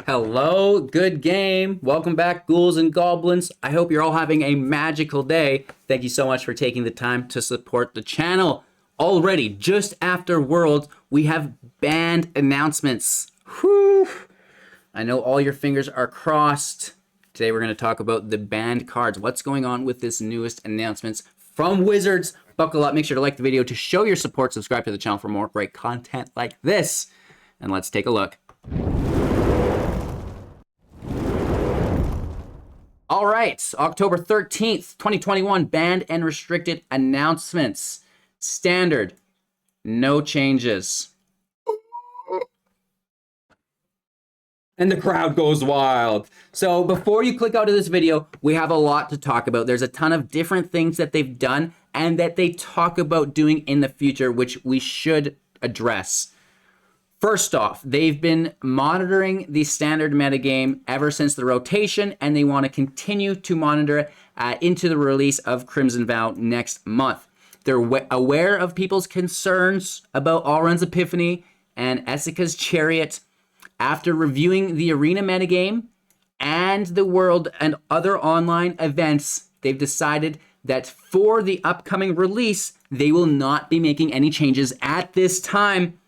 Hello, good game. Welcome back, ghouls and goblins. I hope you're all having a magical day. Thank you so much for taking the time to support the channel. Already, just after Worlds, we have banned announcements. Whew. I know all your fingers are crossed. Today we're going to talk about the banned cards. What's going on with this newest announcements from Wizards? Buckle up, make sure to like the video to show your support. Subscribe to the channel for more great content like this. And let's take a look. All right, October 13th, 2021, banned and restricted announcements. Standard, no changes. And the crowd goes wild. So before you click out of this video, we have a lot to talk about. There's a ton of different things that they've done and that they talk about doing in the future, which we should address. First off, they've been monitoring the standard metagame ever since the rotation, and they want to continue to monitor it into the release of Crimson Vow next month. They're aware of people's concerns about Alrund's Epiphany and Esika's Chariot. After reviewing the arena metagame and the world and other online events, they've decided that for the upcoming release, they will not be making any changes at this time.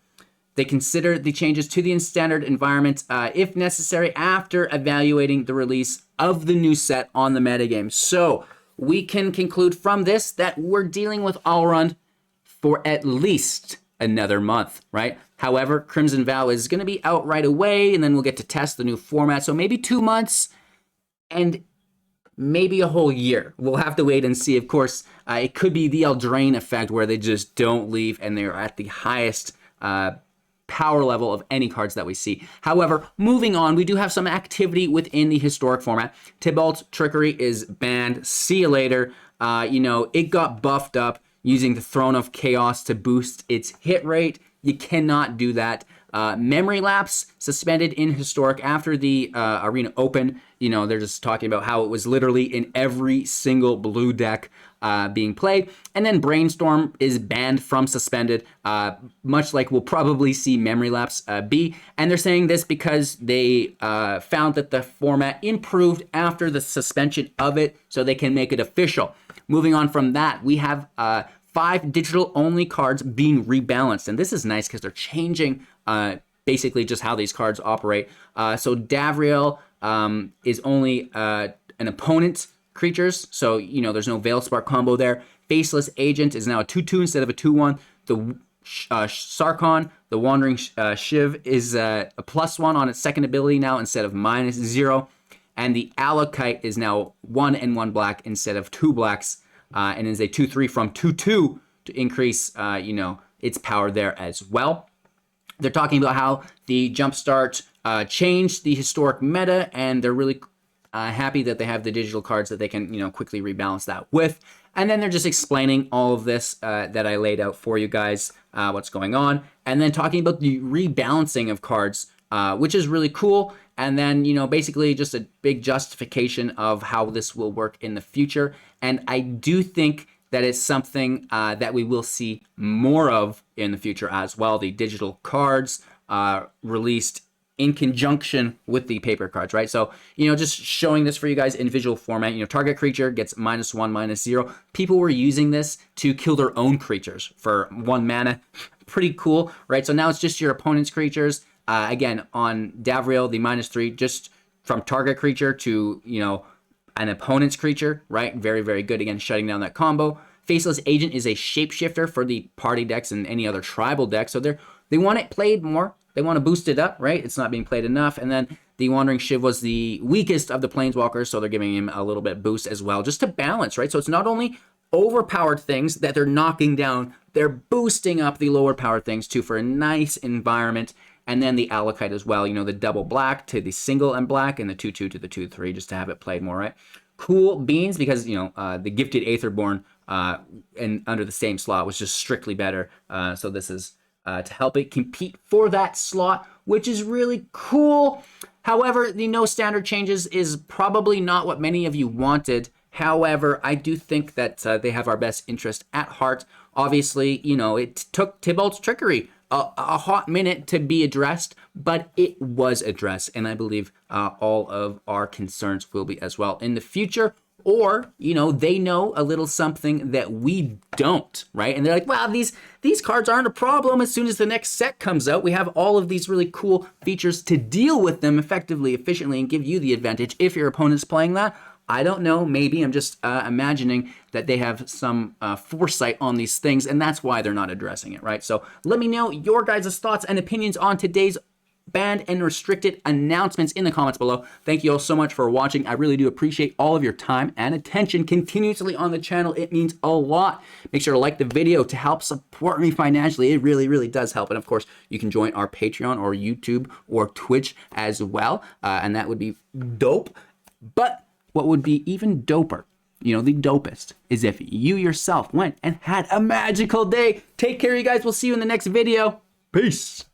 They consider the changes to the standard environment, if necessary, after evaluating the release of the new set on the metagame. So we can conclude from this that we're dealing with Alrund for at least another month, right? However, Crimson Vow is going to be out right away, and then we'll get to test the new format. So maybe 2 months and maybe a whole year. We'll have to wait and see. Of course, it could be the Eldraine effect where they just don't leave and they're at the highest power level of any cards that we see. However, moving on, we do have some activity within the historic format. Tybalt's Trickery is banned. See you later. It got buffed up using the Throne of Chaos to boost its hit rate. You cannot do that. Memory Lapse suspended in historic after the arena open. They're just talking about how it was literally in every single blue deck being played. And then Brainstorm is banned from suspended, much like we'll probably see Memory Lapse be. And they're saying this because they found that the format improved after the suspension of it, so they can make it official. Moving on from that, we have 5 digital-only cards being rebalanced. And this is nice because they're changing basically just how these cards operate. So Davriel is only an opponent creatures, so there's no Veilspark combo there. Faceless Agent is now a 2/2 instead of a 2/1. The Sarkhan, the Wandering Shiv, is a +1 on its second ability now instead of -0. And the Alakite is now 1 and 1 black instead of 2 blacks, and is a 2/3 from 2/2 to increase its power there as well. They're talking about how the Jumpstart changed the historic meta, and they're really happy that they have the digital cards that they can quickly rebalance that with. And then they're just explaining all of this that I laid out for you guys, what's going on, and then talking about the rebalancing of cards, which is really cool. And then basically just a big justification of how this will work in the future. And I do think that it's something that we will see more of in the future as well. The digital cards released in conjunction with the paper cards, right? So, just showing this for you guys in visual format. Target creature gets -1, -0. People were using this to kill their own creatures for 1 mana. Pretty cool, right? So now it's just your opponent's creatures. Again, on Davriel, the -3, just from target creature to, an opponent's creature, right? Very, very good. Again, shutting down that combo. Faceless Agent is a shapeshifter for the party decks and any other tribal deck. So they want it played more. They want to boost it up, right? It's not being played enough. And then the Wandering Shiv was the weakest of the Planeswalkers, so they're giving him a little bit boost as well, just to balance, right? So it's not only overpowered things that they're knocking down, they're boosting up the lower powered things too for a nice environment. And then the Alakite as well, the double black to the single and black, and the 2/2 to the 2/3, just to have it played more, right? Cool beans, because, the Gifted Aetherborn and under the same slot was just strictly better. So this is to help it compete for that slot, which is really cool. However, the no standard changes is probably not what many of you wanted. However, I do think that they have our best interest at heart. Obviously, it took Tybalt's Trickery a hot minute to be addressed, but it was addressed, and I believe all of our concerns will be as well in the future. Or, you know, they know a little something that we don't, right? And they're like, wow, these cards aren't a problem. As soon as the next set comes out, we have all of these really cool features to deal with them effectively, efficiently, and give you the advantage if your opponent's playing that. I don't know, maybe I'm just imagining that they have some foresight on these things, and that's why they're not addressing it, right? So let me know your guys' thoughts and opinions on today's banned and restricted announcements in the comments below. Thank you all so much for watching. I really do appreciate all of your time and attention continuously on the channel. It means a lot. Make sure to like the video to help support me financially. It really, really does help. And of course, you can join our Patreon or YouTube or Twitch as well. And that would be dope. But what would be even doper, you know, the dopest, is if you yourself went and had a magical day. Take care, you guys. We'll see you in the next video. Peace.